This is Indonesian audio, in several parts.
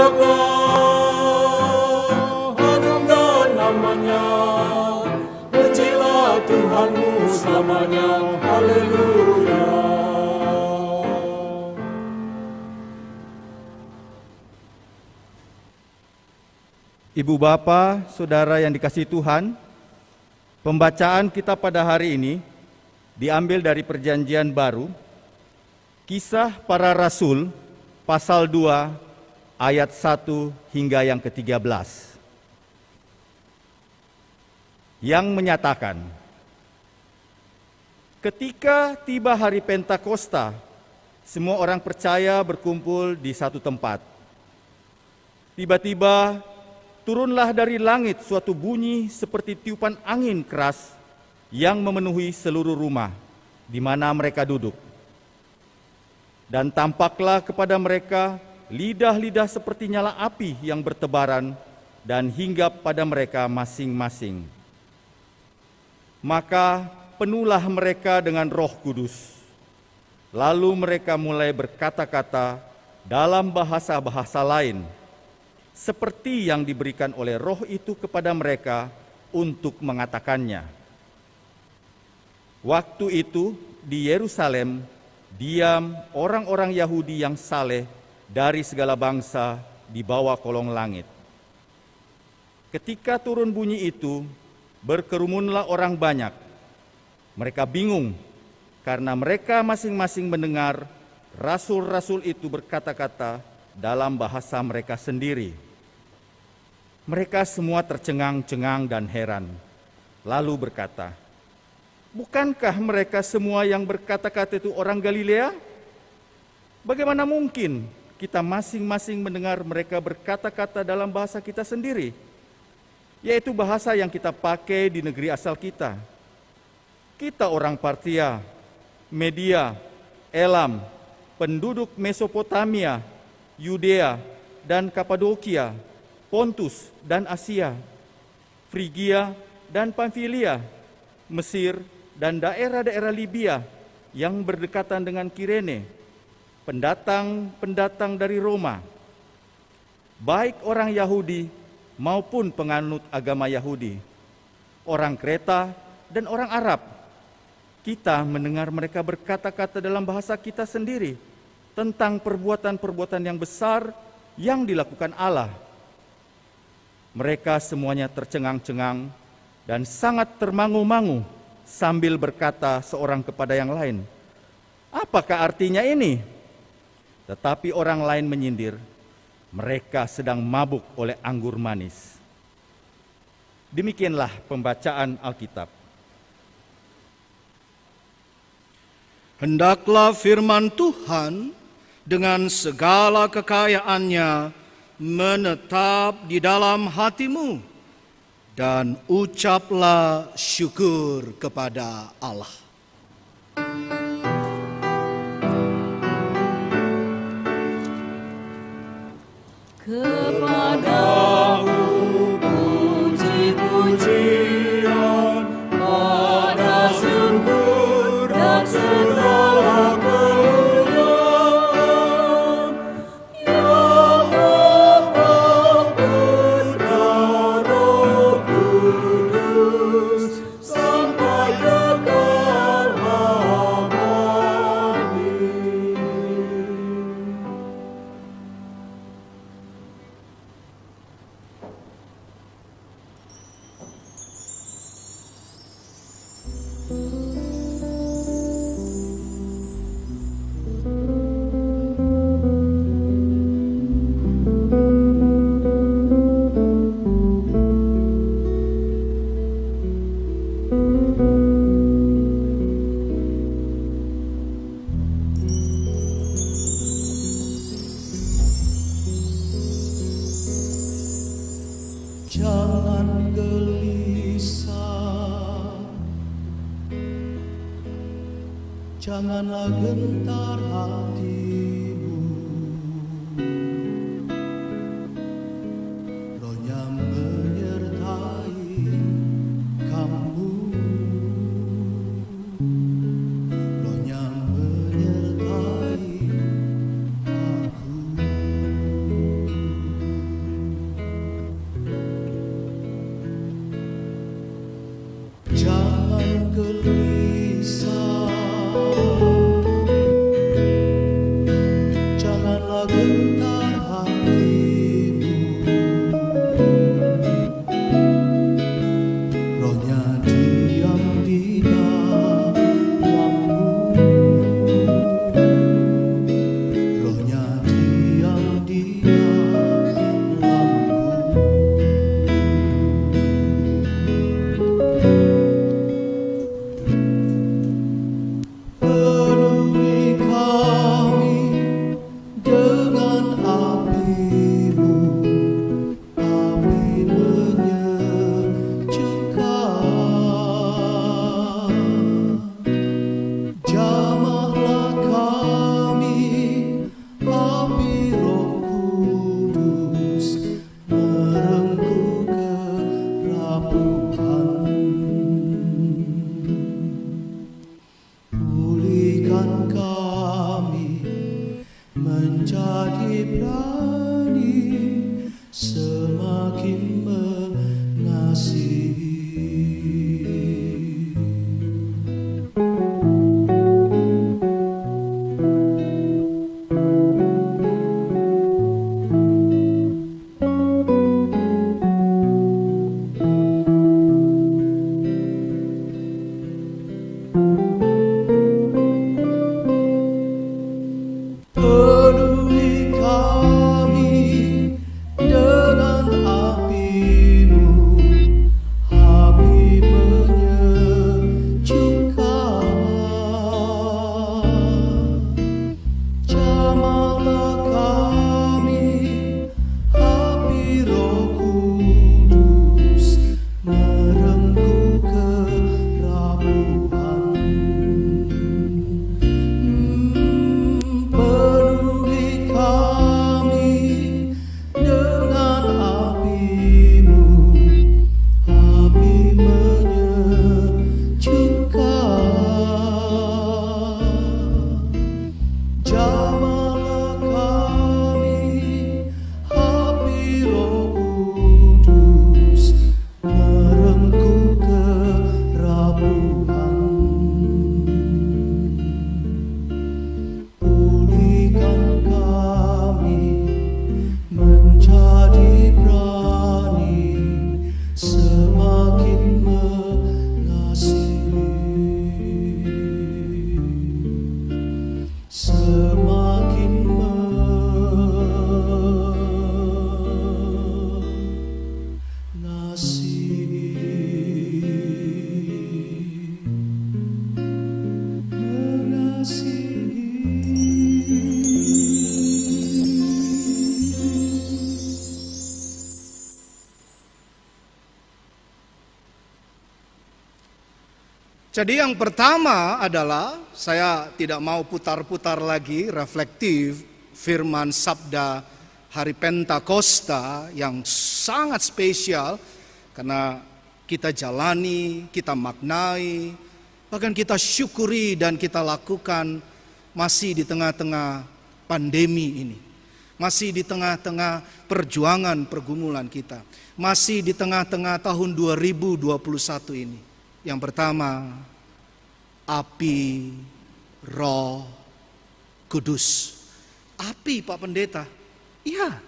Allah, agungkan namanya, pujilah Tuhanmu selamanya, haleluya. Ibu bapa, saudara yang dikasihi Tuhan, pembacaan kita pada hari ini diambil dari Perjanjian Baru, Kisah Para Rasul, pasal 2, ayat 1 hingga yang ke-13, yang menyatakan, ketika tiba hari Pentakosta, semua orang percaya berkumpul di satu tempat. Tiba-tiba turunlah dari langit suatu bunyi seperti tiupan angin keras yang memenuhi seluruh rumah di mana mereka duduk. Dan tampaklah kepada mereka lidah-lidah seperti nyala api yang bertebaran dan hinggap pada mereka masing-masing. Maka penuhlah mereka dengan Roh Kudus. Lalu mereka mulai berkata-kata dalam bahasa-bahasa lain, seperti yang diberikan oleh Roh itu kepada mereka untuk mengatakannya. Waktu itu di Yerusalem diam orang-orang Yahudi yang saleh dari segala bangsa di bawah kolong langit. Ketika turun bunyi itu, berkerumunlah orang banyak. Mereka bingung karena mereka masing-masing mendengar rasul-rasul itu berkata-kata dalam bahasa mereka sendiri. Mereka semua tercengang-cengang dan heran, lalu berkata, bukankah mereka semua yang berkata-kata itu orang Galilea? Bagaimana mungkin kita masing-masing mendengar mereka berkata-kata dalam bahasa kita sendiri, yaitu bahasa yang kita pakai di negeri asal kita? Kita orang Partia, Media, Elam, penduduk Mesopotamia, Yudea, dan Kapadokia, Pontus dan Asia, Frigia dan Pamfilia, Mesir dan daerah-daerah Libya yang berdekatan dengan Kirene, pendatang-pendatang dari Roma, baik orang Yahudi maupun penganut agama Yahudi, orang Kreta dan orang Arab. Kita mendengar mereka berkata-kata dalam bahasa kita sendiri tentang perbuatan-perbuatan yang besar yang dilakukan Allah. Mereka semuanya tercengang-cengang dan sangat termangu-mangu sambil berkata seorang kepada yang lain, apakah artinya ini? Tetapi orang lain menyindir, mereka sedang mabuk oleh anggur manis. Demikianlah pembacaan Alkitab. Hendaklah firman Tuhan dengan segala kekayaannya menetap di dalam hatimu, dan ucaplah syukur kepada Allah. Kepadamu puji-pujian pada syukur dan segala kemuliaan yang Bapa, Putra, Roh Kudus sampai kekal abadi. Jangan gelisah, janganlah gentar hatimu. Roh-Nya menyertai kamu, Roh-Nya menyertai aku. semakin Jadi yang pertama adalah, saya tidak mau putar-putar lagi, reflektif, firman sabda hari Pentakosta yang sangat spesial, karena kita jalani, kita maknai, bahkan kita syukuri dan kita lakukan masih di tengah-tengah pandemi ini. Masih di tengah-tengah perjuangan pergumulan kita. Masih di tengah-tengah tahun 2021 ini. Yang pertama, api Roh Kudus. Api, Pak Pendeta. Iya.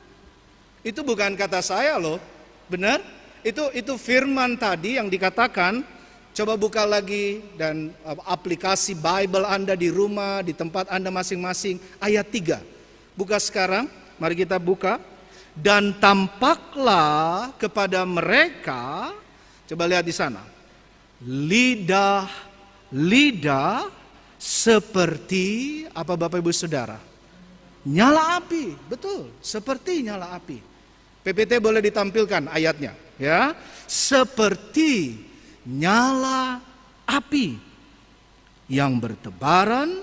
Itu bukan kata saya loh. Benar? Itu firman tadi yang dikatakan. Coba buka lagi dan aplikasi Bible Anda di rumah, di tempat Anda masing-masing, ayat 3. Buka sekarang, mari kita buka. Dan tampaklah kepada mereka, coba lihat di sana, lidah seperti apa Bapak Ibu Saudara? Nyala api, betul, seperti nyala api. PPT boleh ditampilkan ayatnya, ya. Seperti nyala api yang bertebaran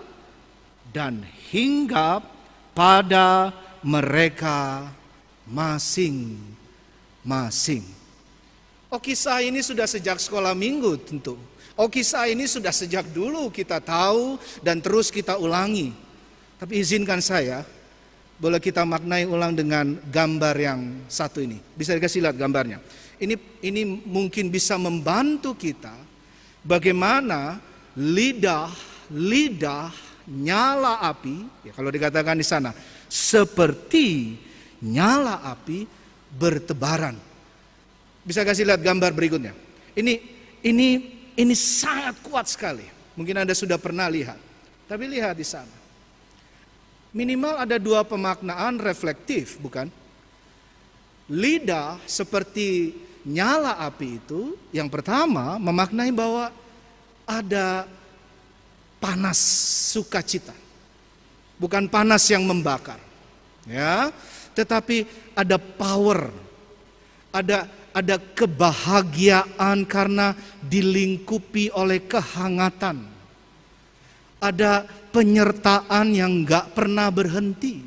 dan hinggap pada mereka masing-masing. Oh, kisah ini sudah sejak sekolah minggu tentu. Oh, kisah ini sudah sejak dulu kita tahu dan terus kita ulangi. Tapi izinkan saya, boleh kita maknai ulang dengan gambar yang satu ini. Bisa dikasih lihat gambarnya. Ini mungkin bisa membantu kita bagaimana lidah nyala api, ya kalau dikatakan di sana, seperti nyala api bertebaran. Bisa kasih lihat gambar berikutnya. Ini sangat kuat sekali. Mungkin Anda sudah pernah lihat. Tapi lihat di sana. Minimal ada dua pemaknaan reflektif, bukan? Lidah seperti nyala api itu, yang pertama memaknai bahwa ada panas sukacita. Bukan panas yang membakar. Ya, tetapi ada power. Ada kebahagiaan karena dilingkupi oleh kehangatan. Ada penyertaan yang gak pernah berhenti.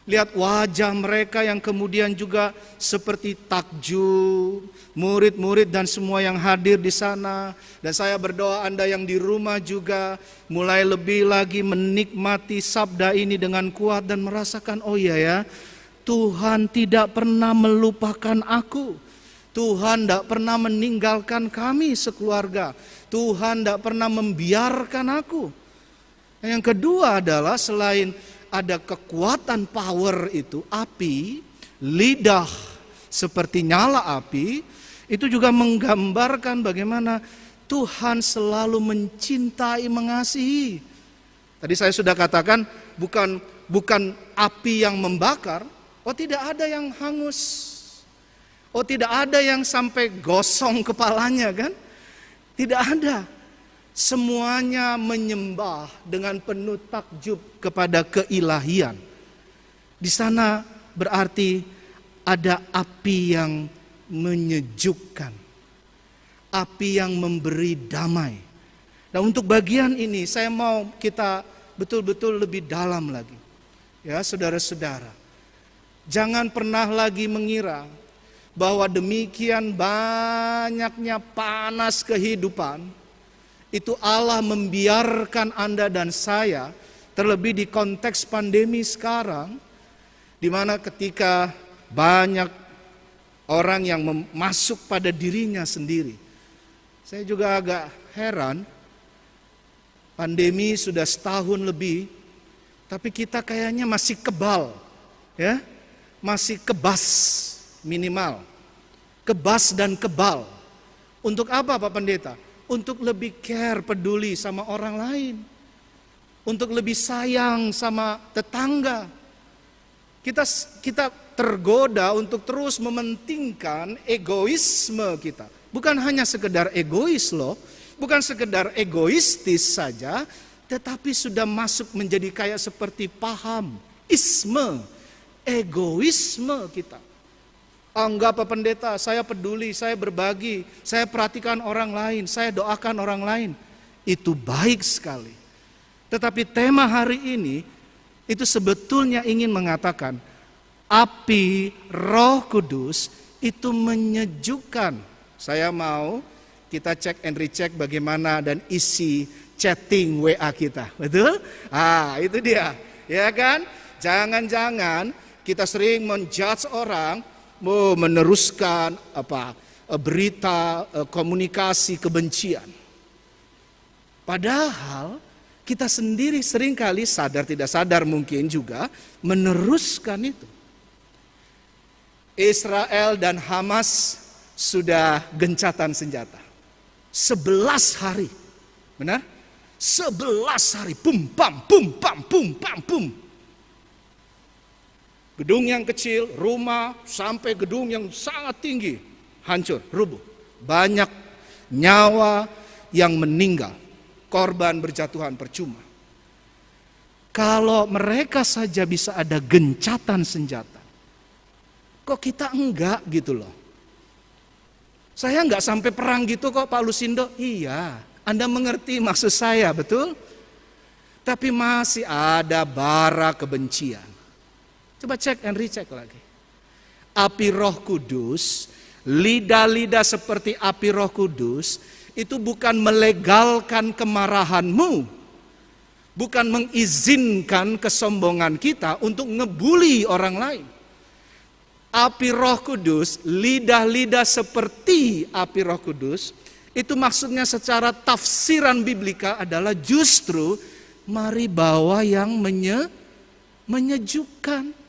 Lihat wajah mereka yang kemudian juga seperti takjub, murid-murid dan semua yang hadir di sana. Dan saya berdoa Anda yang di rumah juga mulai lebih lagi menikmati sabda ini dengan kuat dan merasakan, oh iya ya, Tuhan tidak pernah melupakan aku. Tuhan tidak pernah meninggalkan kami sekeluarga. Tuhan tidak pernah membiarkan aku. Yang kedua adalah selain ada kekuatan power itu, api, lidah seperti nyala api, itu juga menggambarkan bagaimana Tuhan selalu mencintai, mengasihi. Tadi saya sudah katakan bukan api yang membakar. Oh, tidak ada yang hangus. Oh, tidak ada yang sampai gosong kepalanya, kan? Tidak ada. Semuanya menyembah dengan penuh takjub kepada keilahian. Di sana berarti ada api yang menyejukkan. Api yang memberi damai. Nah, untuk bagian ini saya mau kita betul-betul lebih dalam lagi. Ya, saudara-saudara. Jangan pernah lagi mengira bahwa demikian banyaknya panas kehidupan itu Allah membiarkan Anda dan saya, terlebih di konteks pandemi sekarang, di mana ketika banyak orang yang masuk pada dirinya sendiri. Saya juga agak heran, pandemi sudah setahun lebih, tapi kita kayaknya masih kebal, ya, masih kebas minimal, kebas dan kebal. Untuk apa Pak Pendeta? Untuk lebih care, peduli sama orang lain. untuk lebih sayang sama tetangga. Kita tergoda untuk terus mementingkan egoisme kita. Bukan hanya sekedar egois loh, bukan sekedar egoistis saja, tetapi sudah masuk menjadi kayak seperti paham, isme, egoisme kita. Enggak Pak Pendeta, saya peduli, saya berbagi, saya perhatikan orang lain, saya doakan orang lain. Itu baik sekali. Tetapi tema hari ini itu sebetulnya ingin mengatakan api Roh Kudus itu menyejukkan. Saya mau kita cek and recheck bagaimana dan isi chatting WA kita. Betul? Itu dia. Ya kan? Jangan-jangan kita sering menjudge orang, meneruskan berita, komunikasi kebencian. Padahal kita sendiri seringkali sadar tidak sadar mungkin juga meneruskan itu. Israel dan Hamas sudah gencatan senjata. 11 hari. Benar? 11 hari. Pum pam pum pam pum pam pum. Gedung yang kecil, rumah, sampai gedung yang sangat tinggi hancur, rubuh. Banyak nyawa yang meninggal. Korban berjatuhan percuma. Kalau mereka saja bisa ada gencatan senjata, kok kita enggak gitu loh. Saya enggak sampai perang gitu kok Pak Lusindo. Iya, Anda mengerti maksud saya, betul? Tapi masih ada bara kebencian. Coba cek and recheck lagi. Api Roh Kudus, lidah-lidah seperti api Roh Kudus, itu bukan melegalkan kemarahanmu, bukan mengizinkan kesombongan kita untuk ngebully orang lain. Api Roh Kudus, lidah-lidah seperti api Roh Kudus, itu maksudnya secara tafsiran biblika adalah justru mari bawa yang menyejukkan.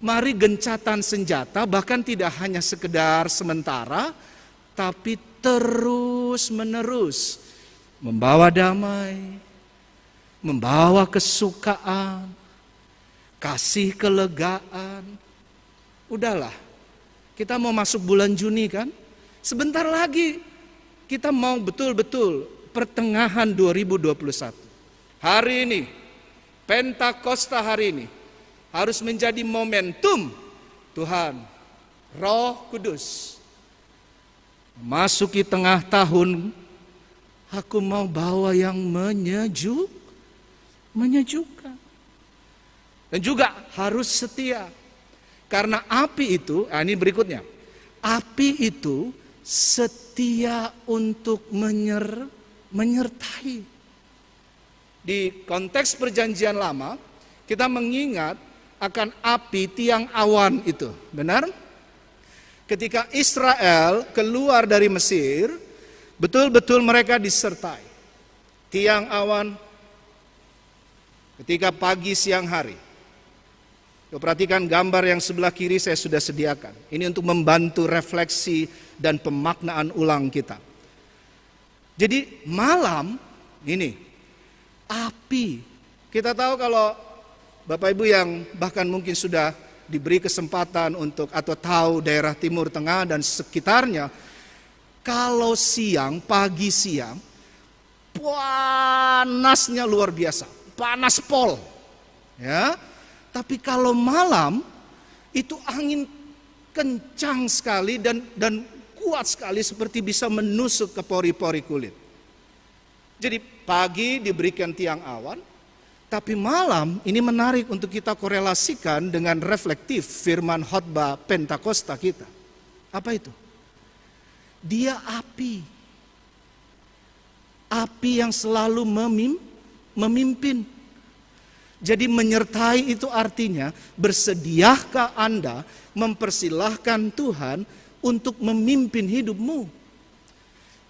Mari gencatan senjata, bahkan tidak hanya sekedar sementara, tapi terus menerus membawa damai, membawa kesukaan, kasih kelegaan. Udahlah, kita mau masuk bulan Juni kan? Sebentar lagi kita mau betul-betul pertengahan 2021. Hari ini, Pentakosta hari ini harus menjadi momentum Tuhan, Roh Kudus. Masuki tengah tahun, aku mau bawa yang menyejukkan. Dan juga harus setia. Karena api itu, ini berikutnya. Api itu setia untuk menyertai. Di konteks perjanjian lama, kita mengingat akan api tiang awan itu. Benar? Ketika Israel keluar dari Mesir, betul-betul mereka disertai. Tiang awan ketika pagi siang hari. Perhatikan gambar yang sebelah kiri saya sudah sediakan. Ini untuk membantu refleksi dan pemaknaan ulang kita. Jadi malam ini api. Kita tahu kalau Bapak Ibu yang bahkan mungkin sudah diberi kesempatan untuk atau tahu daerah Timur Tengah dan sekitarnya, kalau siang, pagi siang, panasnya luar biasa, panas pol, ya. Tapi kalau malam itu angin kencang sekali dan kuat sekali seperti bisa menusuk ke pori-pori kulit. Jadi pagi diberikan tiang awan, tapi malam ini menarik untuk kita korelasikan dengan reflektif firman khotbah Pentakosta kita. Apa itu? Dia api. Api yang selalu memimpin. Jadi menyertai itu artinya bersediakah Anda mempersilahkan Tuhan untuk memimpin hidupmu.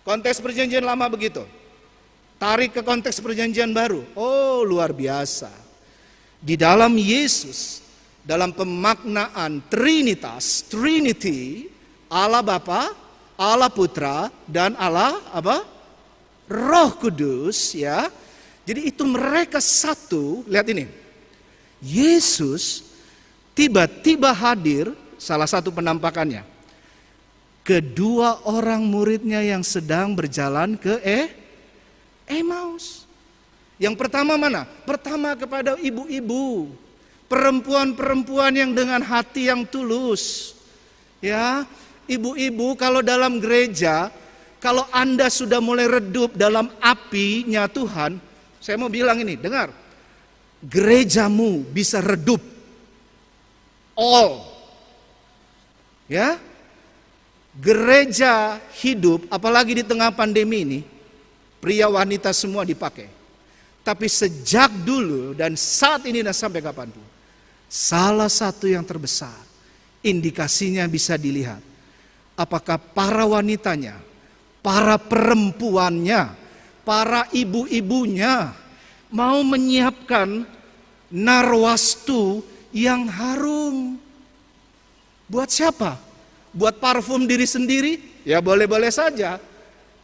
Konteks perjanjian lama begitu. Tarik ke konteks perjanjian baru. Oh, luar biasa. Di dalam Yesus, dalam pemaknaan Trinitas, Trinity, Allah Bapa, Allah Putra, dan Allah apa? Roh Kudus, ya. Jadi itu mereka satu, lihat ini. Yesus tiba-tiba hadir, salah satu penampakannya. Kedua orang muridnya yang sedang berjalan ke Emmaus. Yang pertama mana? Pertama kepada ibu-ibu, perempuan-perempuan yang dengan hati yang tulus. Ya, ibu-ibu kalau dalam gereja, kalau Anda sudah mulai redup dalam apinya Tuhan, saya mau bilang ini, dengar. Gerejamu bisa redup. All. Ya. Gereja hidup, apalagi di tengah pandemi ini, pria wanita semua dipakai. Tapi sejak dulu dan saat ini dan sampai kapanpun, salah satu yang terbesar, indikasinya bisa dilihat. Apakah para wanitanya, para perempuannya, para ibu-ibunya mau menyiapkan narwastu yang harum. Buat siapa? Buat parfum diri sendiri? Ya boleh-boleh saja.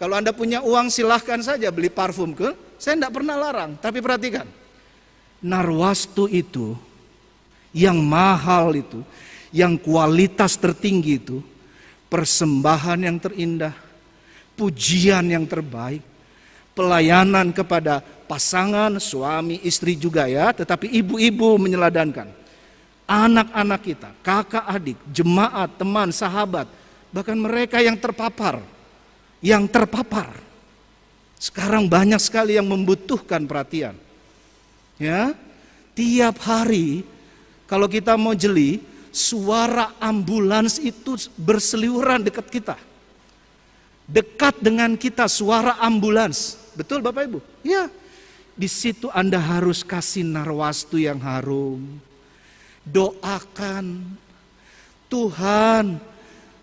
Kalau Anda punya uang silahkan saja beli parfum ke. Saya tidak pernah larang. Tapi perhatikan. Narwastu itu, yang mahal itu, yang kualitas tertinggi itu, persembahan yang terindah, pujian yang terbaik, pelayanan kepada pasangan, suami, istri juga ya, tetapi ibu-ibu menyeladankan. Anak-anak kita, kakak adik, jemaat, teman, sahabat, bahkan mereka yang terpapar. Sekarang banyak sekali yang membutuhkan perhatian. Ya, tiap hari kalau kita mau jeli, suara ambulans itu berseliweran dekat kita. Dekat dengan kita suara ambulans. Betul Bapak Ibu? Ya. Di situ Anda harus kasih narwastu yang harum. Doakan Tuhan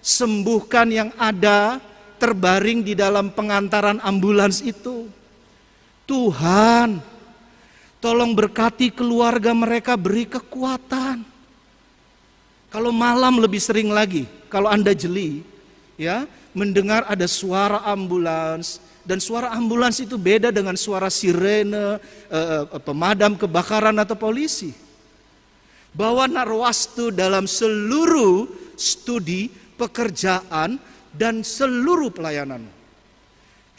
sembuhkan yang ada terbaring di dalam pengantaran ambulans itu. Tuhan, tolong berkati keluarga mereka, beri kekuatan. Kalau malam lebih sering lagi, kalau Anda jeli, ya, mendengar ada suara ambulans, dan suara ambulans itu beda dengan suara sirene, pemadam kebakaran atau polisi. Bawa narwastu dalam seluruh studi, pekerjaan, dan seluruh pelayanan.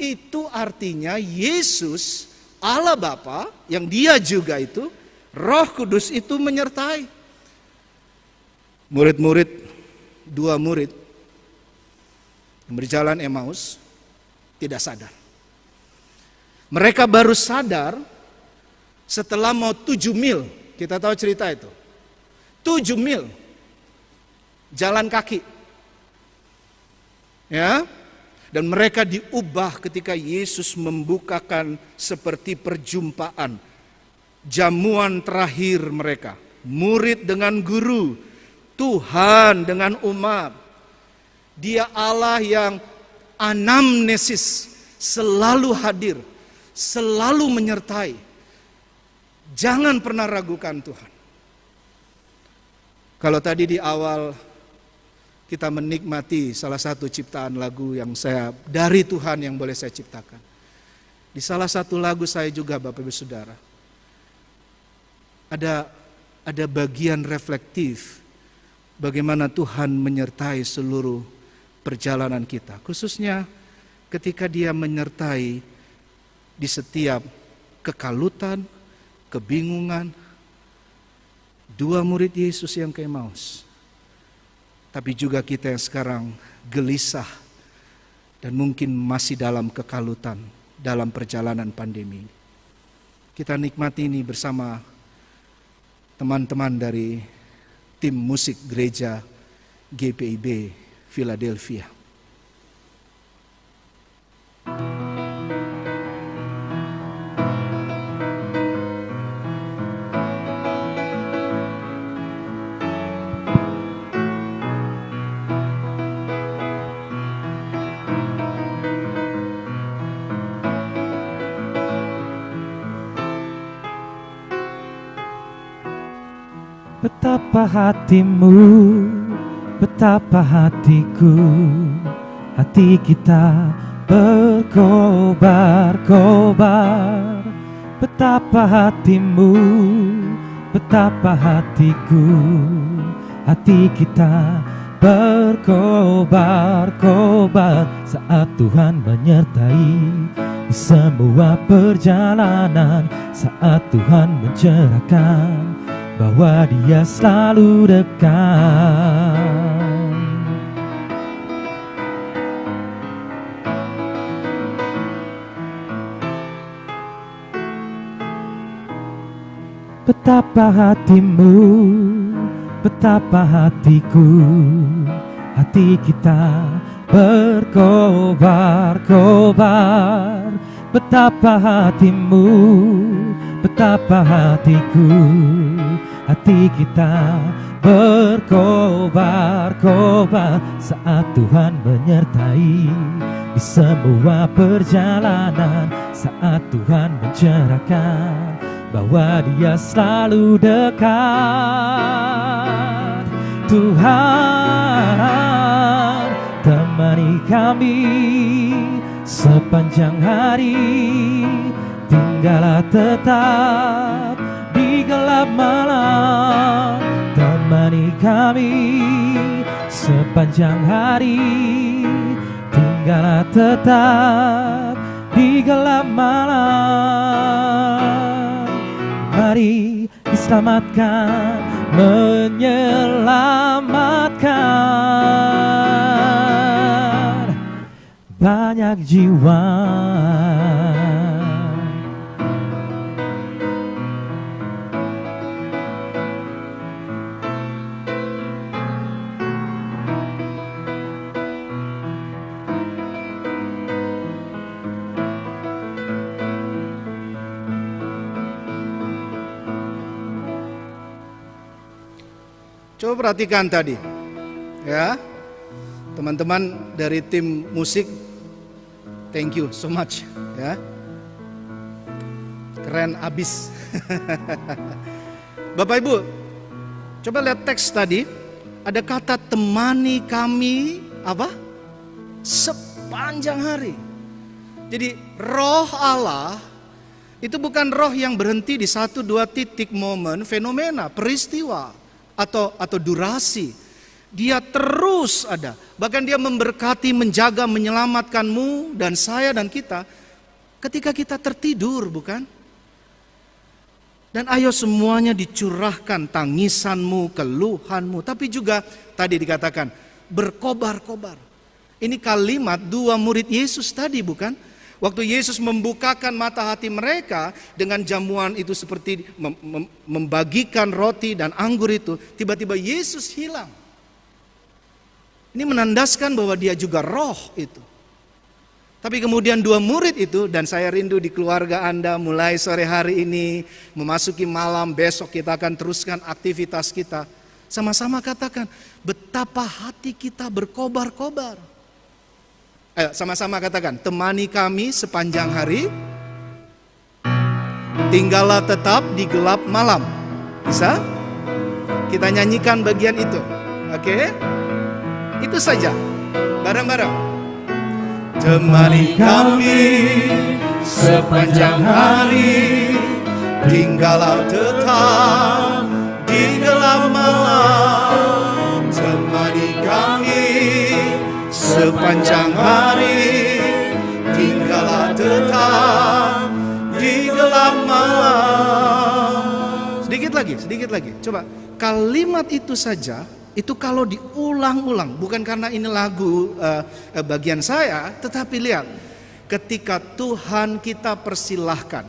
Itu artinya Yesus, Allah Bapa, yang Dia juga itu, Roh Kudus itu menyertai. Murid-murid, 2 murid yang berjalan Emmaus tidak sadar. Mereka baru sadar setelah mau 7 mil. Kita tahu cerita itu. 7 mil jalan kaki. Ya, dan mereka diubah ketika Yesus membukakan seperti perjumpaan, jamuan terakhir mereka, murid dengan guru, Tuhan dengan umat. Dia Allah yang anamnesis, selalu hadir, selalu menyertai. Jangan pernah ragukan Tuhan. Kalau tadi di awal kita menikmati salah satu ciptaan lagu yang dari Tuhan yang boleh saya ciptakan. Di salah satu lagu saya juga Bapak Ibu Saudara, ada bagian reflektif bagaimana Tuhan menyertai seluruh perjalanan kita. Khususnya ketika Dia menyertai di setiap kekalutan, kebingungan. 2 murid Yesus yang ke Emmaus. Tapi juga kita yang sekarang gelisah dan mungkin masih dalam kekalutan dalam perjalanan pandemi. Kita nikmati ini bersama teman-teman dari tim musik gereja GPIB Philadelphia. Betapa hatimu, betapa hatiku, hati kita berkobar-kobar Betapa hatimu, betapa hatiku, hati kita berkobar-kobar saat Tuhan menyertai di semua perjalanan, saat Tuhan mencerahkan bahwa Dia selalu dekat. Betapa hatimu, betapa hatiku, hati kita berkobar-kobar. Betapa hatimu, betapa hatiku, hati kita berkobar-kobar saat Tuhan menyertai di semua perjalanan, saat Tuhan mencerahkan bahwa Dia selalu dekat. Tuhan temani kami sepanjang hari, tinggallah tetap di gelap malam. Temani kami sepanjang hari, tinggallah tetap di gelap malam. Mari diselamatkan, menyelamatkan banyak jiwa. Coba perhatikan tadi, ya, teman-teman dari tim musik, thank you so much, ya, keren abis. Bapak Ibu, coba lihat teks tadi, ada kata temani kami apa? Sepanjang hari. Jadi roh Allah itu bukan roh yang berhenti di 1-2 titik momen, fenomena, peristiwa atau durasi. Dia terus ada. Bahkan Dia memberkati, menjaga, menyelamatkanmu dan saya dan kita ketika kita tertidur, bukan? Dan ayo semuanya dicurahkan, tangisanmu, keluhanmu, tapi juga tadi dikatakan berkobar-kobar. Ini kalimat 2 murid Yesus tadi, bukan? Waktu Yesus membukakan mata hati mereka dengan jamuan itu seperti membagikan roti dan anggur itu, tiba-tiba Yesus hilang. Ini menandaskan bahwa Dia juga roh itu. Tapi kemudian 2 murid itu, dan saya rindu di keluarga Anda mulai sore hari ini, memasuki malam, besok kita akan teruskan aktivitas kita. Sama-sama katakan, betapa hati kita berkobar-kobar. Ayo sama-sama katakan, temani kami sepanjang hari, tinggallah tetap di gelap malam. Bisa? Kita nyanyikan bagian itu. Oke? Itu saja. Bareng-bareng. Temani kami sepanjang hari, tinggallah tetap di gelap malam. Temani kami sepanjang hari, tinggallah tetap di gelap malam. Sedikit lagi. Coba kalimat itu saja, itu kalau diulang-ulang, bukan karena ini lagu bagian saya, tetapi lihat, ketika Tuhan kita persilahkan,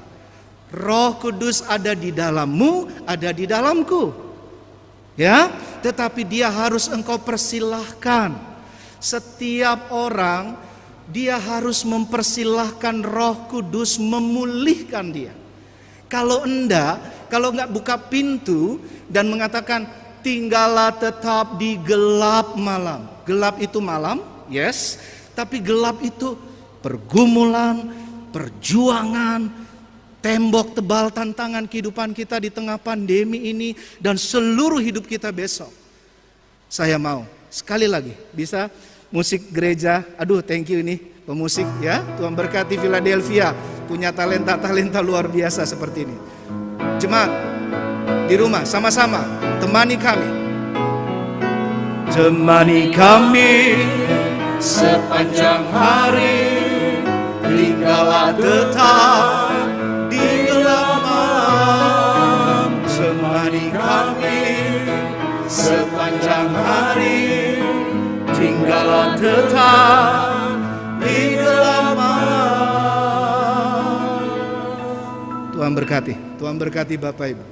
Roh Kudus ada di dalammu, ada di dalamku, ya, tetapi Dia harus engkau persilahkan. Setiap orang dia harus mempersilahkan Roh Kudus memulihkan dia. Kalau enggak buka pintu dan mengatakan tinggallah tetap di gelap malam. Gelap itu malam, yes, tapi gelap itu pergumulan, perjuangan, tembok tebal tantangan kehidupan kita di tengah pandemi ini dan seluruh hidup kita besok. Saya mau sekali lagi bisa musik gereja. Aduh, thank you ini pemusik ya. Tuhan berkati Philadelphia. punya talenta-talenta luar biasa seperti ini. Jemaat di rumah sama-sama temani kami. Temani kami sepanjang hari, tinggallah tetap di gelap malam. Temani kami sepanjang hari, tinggallah tetap di gelap malam. Tuhan berkati, Tuhan berkati Bapak Ibu.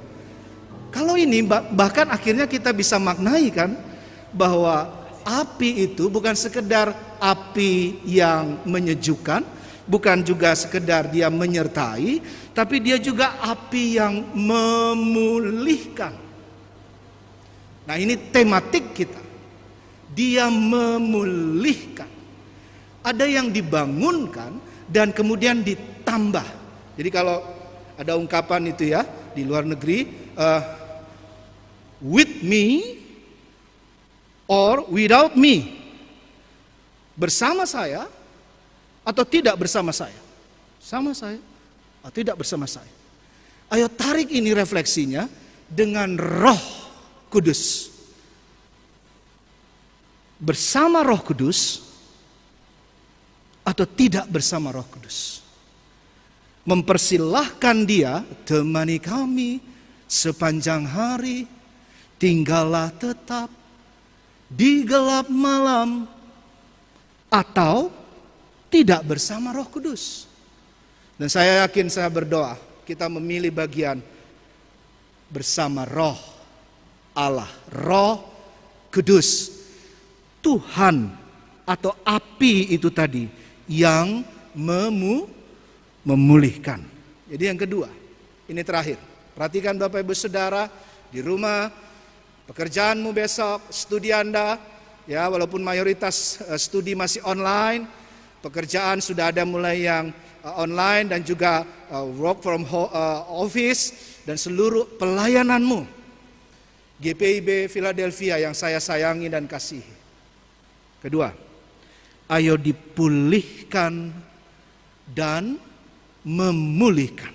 Kalau ini bahkan akhirnya kita bisa maknai kan, bahwa api itu bukan sekedar api yang menyejukkan, bukan juga sekedar dia menyertai, tapi dia juga api yang memulihkan. Nah, ini tematik kita. Dia memulihkan. Ada yang dibangunkan dan kemudian ditambah. Jadi kalau ada ungkapan itu ya di luar negeri, with me or without me, bersama saya atau tidak bersama saya, sama saya atau tidak bersama saya. Ayo tarik ini refleksinya dengan Roh Kudus. Bersama Roh Kudus atau tidak bersama Roh Kudus. Mempersilahkan dia, temani kami sepanjang hari, tinggallah tetap di gelap malam, atau tidak bersama Roh Kudus. Dan saya yakin, saya berdoa, kita memilih bagian bersama Roh Allah, Roh Kudus, Tuhan atau api itu tadi yang memulihkan. Jadi yang kedua, ini terakhir. Perhatikan Bapak Ibu Saudara di rumah, pekerjaanmu besok, studi Anda, ya walaupun mayoritas studi masih online, pekerjaan sudah ada mulai yang online dan juga work from office dan seluruh pelayananmu. GPIB Philadelphia yang saya sayangi dan kasihi. Kedua, ayo dipulihkan dan memulihkan.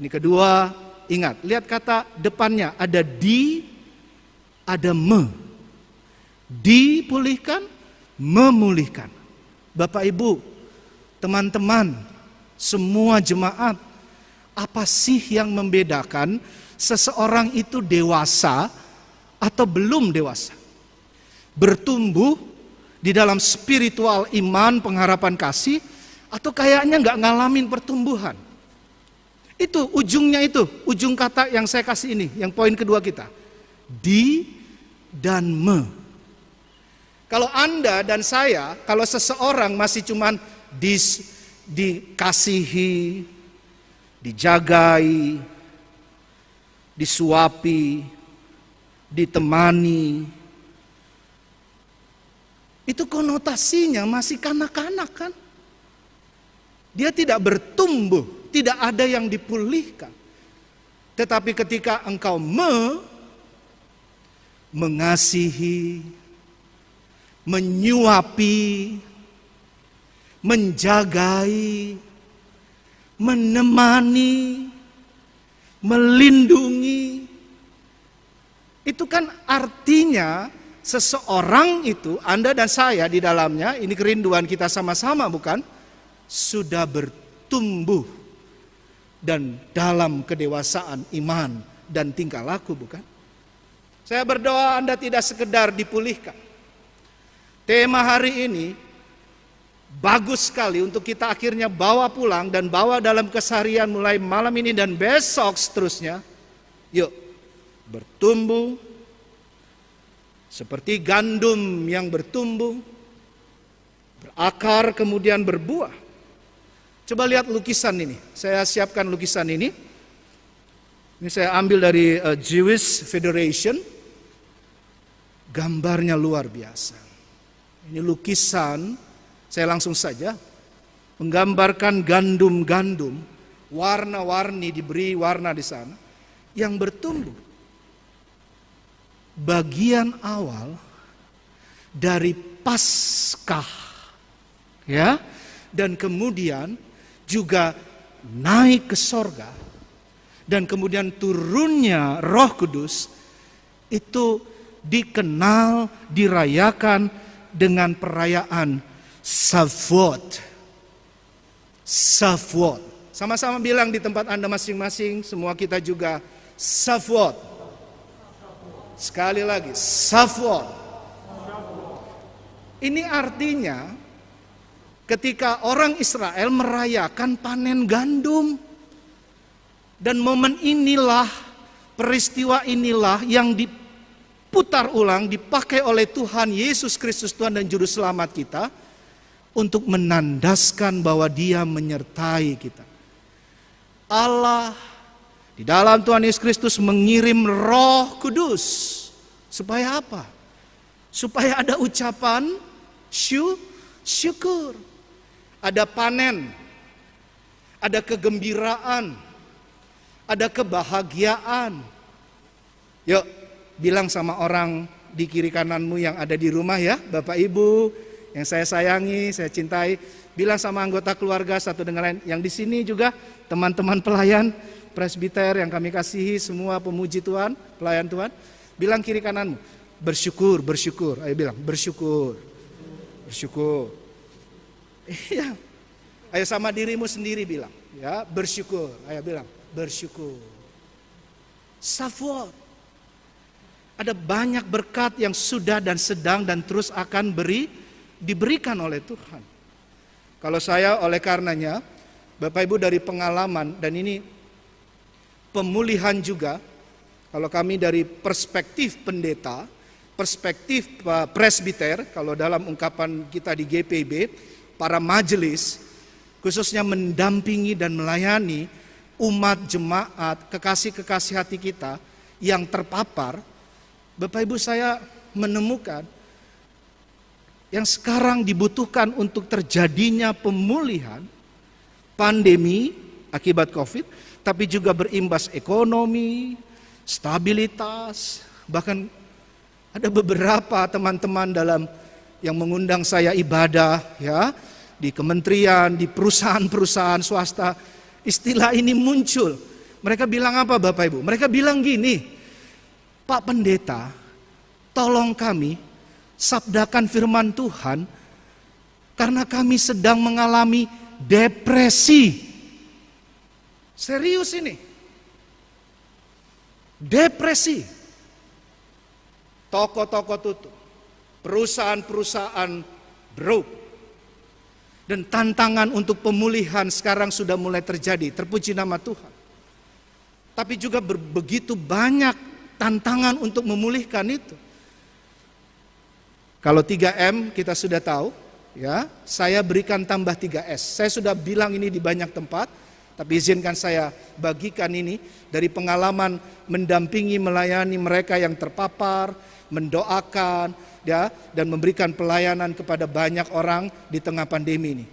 Ini kedua, ingat, lihat kata depannya, ada di, ada me. Dipulihkan, memulihkan. Bapak Ibu, teman-teman, semua jemaat, apa sih yang membedakan seseorang itu dewasa atau belum dewasa? Bertumbuh di dalam spiritual iman, pengharapan kasih, atau kayaknya nggak ngalamin pertumbuhan? Itu ujungnya, itu ujung kata yang saya kasih ini, yang poin kedua kita, di dan me. Kalau Anda dan saya, kalau seseorang masih cuman dikasihi, dijagai, disuapi, ditemani, itu konotasinya masih kanak-kanak kan? Dia tidak bertumbuh, tidak ada yang dipulihkan. Tetapi ketika engkau mengasihi, menyuapi, menjagai, menemani, melindungi, itu kan artinya seseorang itu, Anda dan saya di dalamnya, ini kerinduan kita sama-sama bukan? Sudah bertumbuh dan dalam kedewasaan iman dan tingkah laku bukan? Saya berdoa Anda tidak sekedar dipulihkan. Tema hari ini bagus sekali untuk kita akhirnya bawa pulang dan bawa dalam keseharian mulai malam ini dan besok seterusnya. Yuk, bertumbuh seperti gandum yang bertumbuh, berakar kemudian berbuah. Coba lihat lukisan ini. Saya siapkan lukisan ini. Ini saya ambil dari Jewish Federation. Gambarnya luar biasa. Ini lukisan, saya langsung saja menggambarkan gandum-gandum, warna-warni, diberi warna di sana, yang bertumbuh. Bagian awal dari Paskah, ya, dan kemudian juga naik ke sorga, dan kemudian turunnya Roh Kudus, itu dikenal, dirayakan dengan perayaan Shavuot. Shavuot. Sama-sama bilang di tempat Anda masing-masing, semua kita juga Shavuot. Sekali lagi, Shavuot. Ini artinya ketika orang Israel merayakan panen gandum. Dan momen inilah, peristiwa inilah yang diputar ulang, dipakai oleh Tuhan Yesus Kristus, Tuhan dan Juru Selamat kita, untuk menandaskan bahwa Dia menyertai kita. Allah di dalam Tuhan Yesus Kristus mengirim Roh Kudus. Supaya apa? Supaya ada ucapan syukur. Ada panen. Ada kegembiraan. Ada kebahagiaan. Yuk, bilang sama orang di kiri kananmu yang ada di rumah ya, Bapak Ibu yang saya sayangi, saya cintai. Bilang sama anggota keluarga satu dengan lain. Yang di sini juga teman-teman pelayan presbiter yang kami kasihi, semua pemuji Tuhan, pelayan Tuhan. Bilang kiri kananmu, bersyukur, bersyukur. Ayo bilang, bersyukur, bersyukur. Iya. Ayo sama dirimu sendiri bilang, ya, bersyukur. Ayo bilang, bersyukur. Shavuot. Ada banyak berkat yang sudah dan sedang dan terus akan diberikan oleh Tuhan. Kalau saya oleh karenanya, Bapak Ibu dari pengalaman, dan ini pemulihan juga, kalau kami dari perspektif pendeta, perspektif presbiter, kalau dalam ungkapan kita di GPIB, para majelis, khususnya mendampingi dan melayani umat jemaat, kekasih-kekasih hati kita yang terpapar, Bapak Ibu saya menemukan yang sekarang dibutuhkan untuk terjadinya pemulihan, pandemi akibat COVID, tapi juga berimbas ekonomi, stabilitas, bahkan ada beberapa teman-teman dalam yang mengundang saya ibadah ya, di kementerian, di perusahaan-perusahaan swasta. Istilah ini muncul. Mereka bilang apa Bapak Ibu? Mereka bilang gini, Pak Pendeta, tolong kami sabdakan firman Tuhan, karena kami sedang mengalami depresi. Serius ini. Depresi. Toko-toko tutup. Perusahaan-perusahaan broke. Dan tantangan untuk pemulihan sekarang sudah mulai terjadi. Terpuji nama Tuhan. Tapi juga begitu banyak tantangan untuk memulihkan itu. Kalau 3M kita sudah tahu, ya, saya berikan tambah 3S. Saya sudah bilang ini di banyak tempat, tapi izinkan saya bagikan ini dari pengalaman mendampingi, melayani mereka yang terpapar, mendoakan, ya, dan memberikan pelayanan kepada banyak orang di tengah pandemi ini.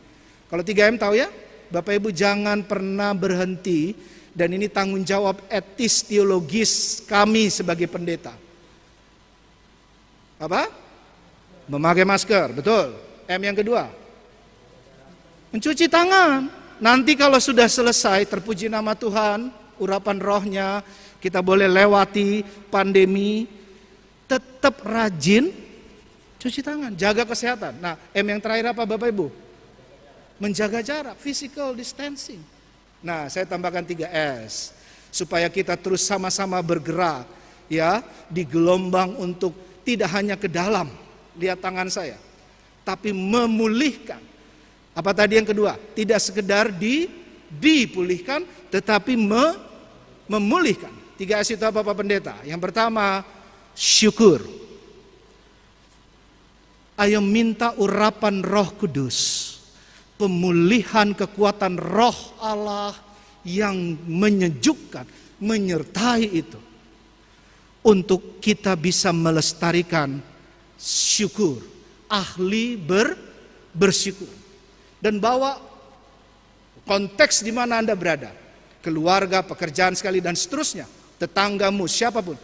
Kalau 3M tahu ya, Bapak Ibu jangan pernah berhenti, dan ini tanggung jawab etis teologis kami sebagai pendeta. Apa? Memakai masker, betul. M yang kedua, mencuci tangan. Nanti kalau sudah selesai, terpuji nama Tuhan, urapan rohnya, kita boleh lewati pandemi, tetap rajin cuci tangan, jaga kesehatan. Nah, M yang terakhir apa Bapak Ibu? Menjaga jarak, physical distancing. Nah, saya tambahkan 3S, supaya kita terus sama-sama bergerak, ya, di gelombang untuk tidak hanya ke dalam, lihat tangan saya, tapi memulihkan. Apa tadi yang kedua? Tidak sekedar dipulihkan, tetapi memulihkan. 3S itu apa Pak Pendeta? Yang pertama, syukur. Ayo minta urapan Roh Kudus, pemulihan kekuatan Roh Allah yang menyejukkan, menyertai itu, untuk kita bisa melestarikan syukur, ahli bersyukur. Dan bawa konteks di mana Anda berada, keluarga, pekerjaan sekali dan seterusnya, tetanggamu, siapapun,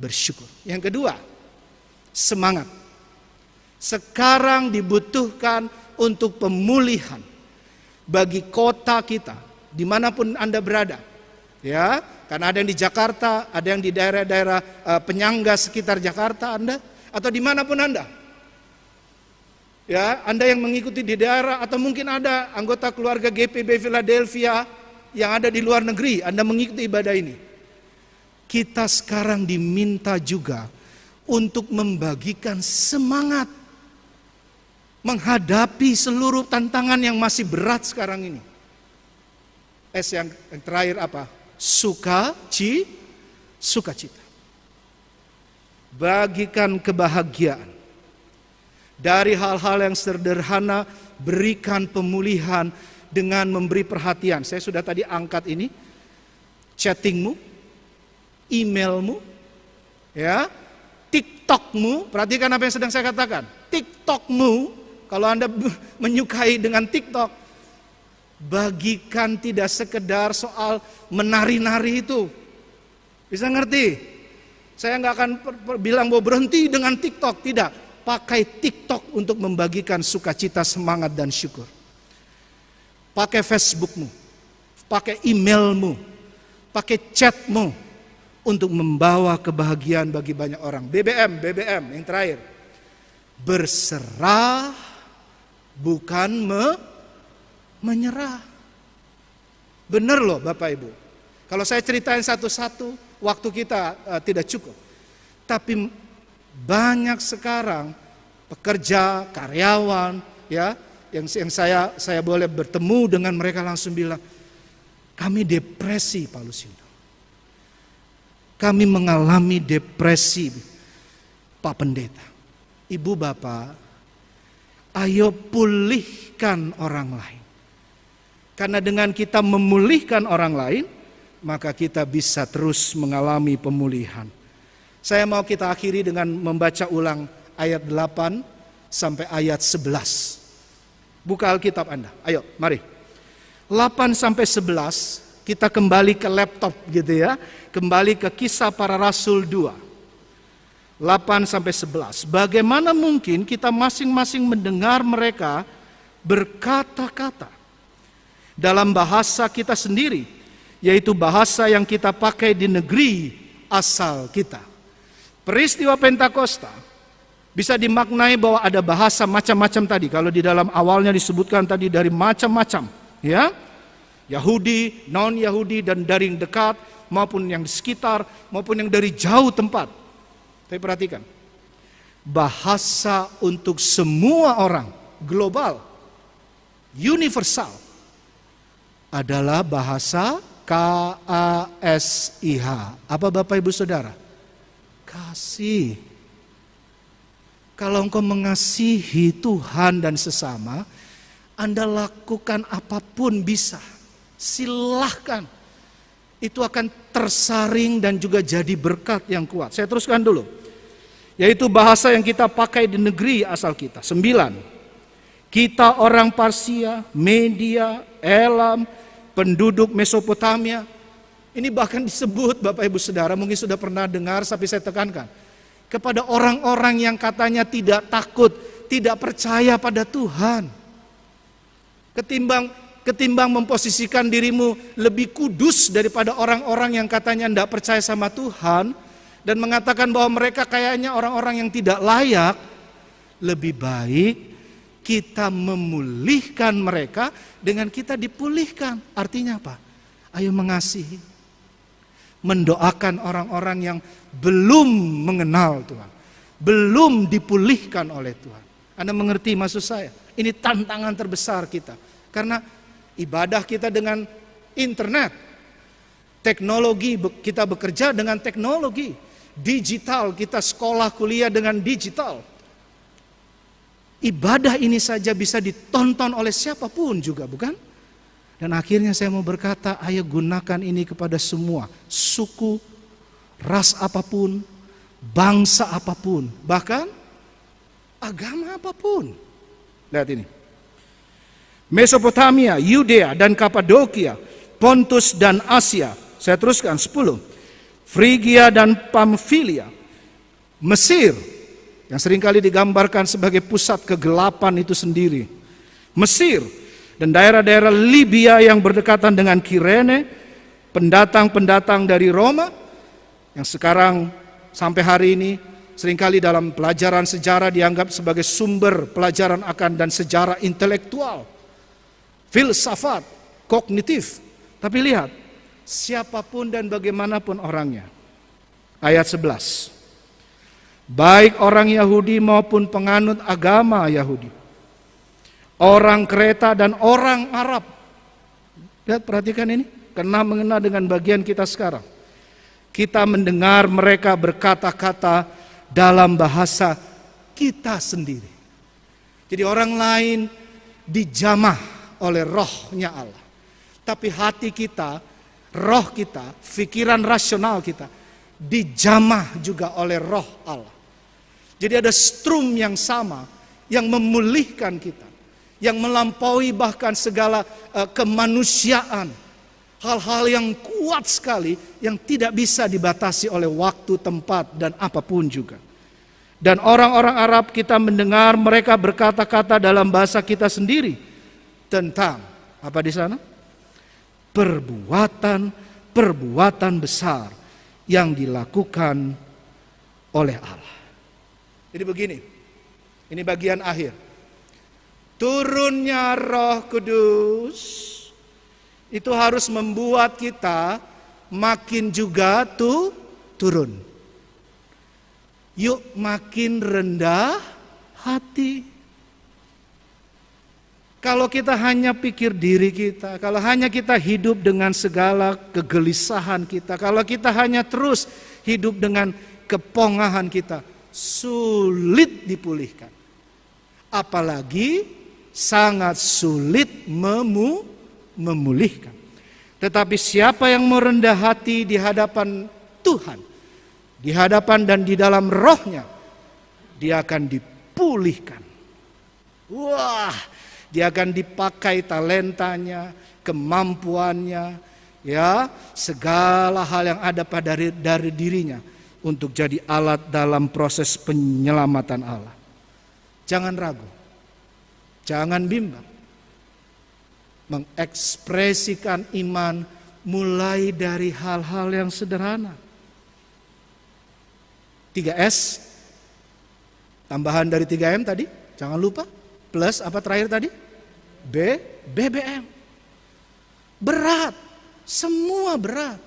bersyukur. Yang kedua, semangat. Sekarang dibutuhkan untuk pemulihan, bagi kota kita, dimanapun Anda berada. Ya, karena ada yang di Jakarta, ada yang di daerah-daerah penyangga sekitar Jakarta Anda, atau dimanapun Anda. Ya, Anda yang mengikuti di daerah, atau mungkin ada anggota keluarga GPB Philadelphia yang ada di luar negeri, Anda mengikuti ibadah ini. Kita sekarang diminta juga untuk membagikan semangat menghadapi seluruh tantangan yang masih berat sekarang ini. Yang terakhir apa? Sukacita. Bagikan kebahagiaan. Dari hal-hal yang sederhana, berikan pemulihan dengan memberi perhatian. Saya sudah tadi angkat ini, chattingmu, emailmu, ya, TikTokmu. Perhatikan apa yang sedang saya katakan. TikTokmu, kalau Anda menyukai dengan TikTok, bagikan tidak sekedar soal menari-nari itu. Bisa ngerti? Saya nggak akan bilang bahwa berhenti dengan TikTok, tidak. Pakai TikTok untuk membagikan sukacita, semangat, dan syukur. Pakai Facebookmu, pakai emailmu, pakai chatmu untuk membawa kebahagiaan bagi banyak orang. BBM yang terakhir. Berserah bukan menyerah. Benar loh Bapak Ibu. Kalau saya ceritain satu-satu, waktu kita tidak cukup. Tapi banyak sekarang pekerja, karyawan, ya, yang saya boleh bertemu dengan mereka langsung bilang, kami depresi Pak Lusindo. Kami mengalami depresi Pak Pendeta. Ibu Bapak, ayo pulihkan orang lain. Karena dengan kita memulihkan orang lain, maka kita bisa terus mengalami pemulihan. Saya mau kita akhiri dengan membaca ulang ayat 8 sampai ayat 11. Buka Alkitab Anda, ayo mari. 8 sampai 11, kita kembali ke laptop gitu ya. Kembali ke Kisah Para Rasul 2. 8 sampai 11. Bagaimana mungkin kita masing-masing mendengar mereka berkata-kata dalam bahasa kita sendiri, yaitu bahasa yang kita pakai di negeri asal kita. Peristiwa Pentakosta bisa dimaknai bahwa ada bahasa macam-macam tadi. Kalau di dalam awalnya disebutkan tadi dari macam-macam, ya. Yahudi, non-Yahudi, dan dari yang dekat maupun yang di sekitar maupun yang dari jauh tempat. Tapi perhatikan, bahasa untuk semua orang, global, universal, adalah bahasa KASIH. Apa Bapak Ibu Saudara? Kasih. Kalau engkau mengasihi Tuhan dan sesama, Anda lakukan apapun bisa. Silahkan. Itu akan tersaring dan juga jadi berkat yang kuat. Saya teruskan dulu. Yaitu bahasa yang kita pakai di negeri asal kita. 9. Kita orang Parsia, Media, Elam, penduduk Mesopotamia. Ini bahkan disebut Bapak Ibu Saudara, mungkin sudah pernah dengar, tapi saya tekankan. Kepada orang-orang yang katanya tidak takut, tidak percaya pada Tuhan. Ketimbang memposisikan dirimu lebih kudus daripada orang-orang yang katanya tidak percaya sama Tuhan, dan mengatakan bahwa mereka kayaknya orang-orang yang tidak layak, lebih baik kita memulihkan mereka dengan kita dipulihkan. Artinya apa? Ayo mengasihi, mendoakan orang-orang yang belum mengenal Tuhan, belum dipulihkan oleh Tuhan. Anda mengerti maksud saya? Ini tantangan terbesar kita. Karena ibadah kita dengan internet, teknologi, kita bekerja dengan teknologi, digital, kita sekolah kuliah dengan digital. Ibadah ini saja bisa ditonton oleh siapapun juga, bukan? Dan akhirnya saya mau berkata, ayo gunakan ini kepada semua, suku, ras apapun, bangsa apapun, bahkan agama apapun. Lihat ini. Mesopotamia, Yudea dan Kapadokia, Pontus dan Asia. Saya teruskan 10. Frigia dan Pamfilia, Mesir yang seringkali digambarkan sebagai pusat kegelapan itu sendiri. Mesir dan daerah-daerah Libya yang berdekatan dengan Kirene, pendatang-pendatang dari Roma yang sekarang sampai hari ini seringkali dalam pelajaran sejarah dianggap sebagai sumber pelajaran akan dan sejarah intelektual, filsafat, kognitif. Tapi lihat, siapapun dan bagaimanapun orangnya. Ayat 11. Baik orang Yahudi maupun penganut agama Yahudi, orang Kreta dan orang Arab. Lihat, perhatikan ini, karena mengena dengan bagian kita sekarang. Kita mendengar mereka berkata-kata dalam bahasa kita sendiri. Jadi orang lain dijamah oleh rohnya Allah. Tapi hati kita, roh kita, pikiran rasional kita dijamah juga oleh roh Allah. Jadi ada strum yang sama yang memulihkan kita, yang melampaui bahkan segala kemanusiaan. Hal-hal yang kuat sekali yang tidak bisa dibatasi oleh waktu, tempat, dan apapun juga. Dan orang-orang Arab kita mendengar mereka berkata-kata dalam bahasa kita sendiri tentang apa di sana? Perbuatan besar yang dilakukan oleh Allah. Jadi begini, ini bagian akhir. Turunnya Roh Kudus itu harus membuat kita makin juga turun. Yuk makin rendah hati. Kalau kita hanya pikir diri kita, kalau hanya kita hidup dengan segala kegelisahan kita, kalau kita hanya terus hidup dengan kepongahan kita, sulit dipulihkan. Apalagi sangat sulit memulihkan. Tetapi siapa yang merendah hati di hadapan Tuhan, di hadapan dan di dalam rohnya, dia akan dipulihkan. Wah, dia akan dipakai talentanya, kemampuannya, ya, segala hal yang ada pada dari dirinya untuk jadi alat dalam proses penyelamatan Allah. Jangan ragu, jangan bimbang. Mengekspresikan iman mulai dari hal-hal yang sederhana. 3S, tambahan dari 3M tadi, jangan lupa. Plus apa terakhir tadi? BBM. Berat, semua berat.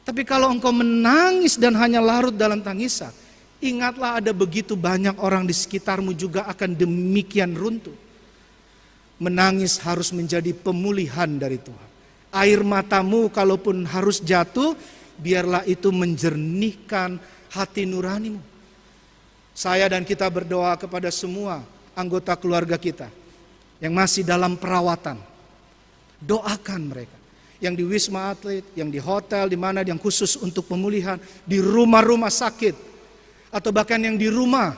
Tapi kalau engkau menangis dan hanya larut dalam tangisan, ingatlah ada begitu banyak orang di sekitarmu juga akan demikian runtuh. Menangis harus menjadi pemulihan dari Tuhan. Air matamu kalaupun harus jatuh, biarlah itu menjernihkan hati nuranimu. Saya dan kita berdoa kepada semua anggota keluarga kita yang masih dalam perawatan. Doakan mereka. Yang di Wisma Atlet, yang di hotel, di mana yang khusus untuk pemulihan, di rumah-rumah sakit, atau bahkan yang di rumah.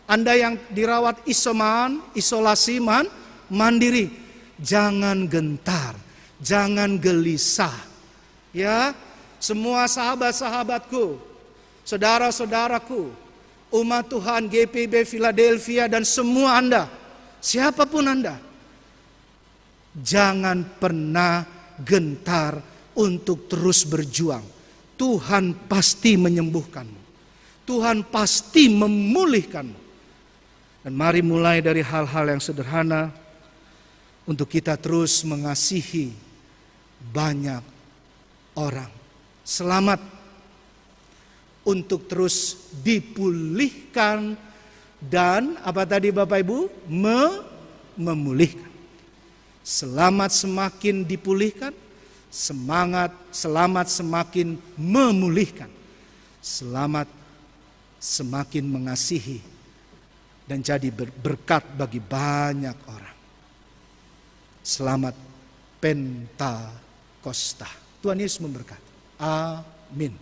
Anda yang dirawat isolasi mandiri, jangan gentar, jangan gelisah. Ya, semua sahabat-sahabatku, saudara-saudaraku, umat Tuhan GPB Philadelphia dan semua Anda, siapapun Anda, jangan pernah gentar untuk terus berjuang. Tuhan pasti menyembuhkanmu. Tuhan pasti memulihkanmu. Dan mari mulai dari hal-hal yang sederhana untuk kita terus mengasihi banyak orang. Selamat untuk terus dipulihkan dan apa tadi Bapak Ibu? Memulihkan. Selamat semakin dipulihkan, selamat semakin memulihkan. Selamat semakin mengasihi dan jadi berkat bagi banyak orang. Selamat Pentakosta. Tuhan Yesus memberkati. Amin.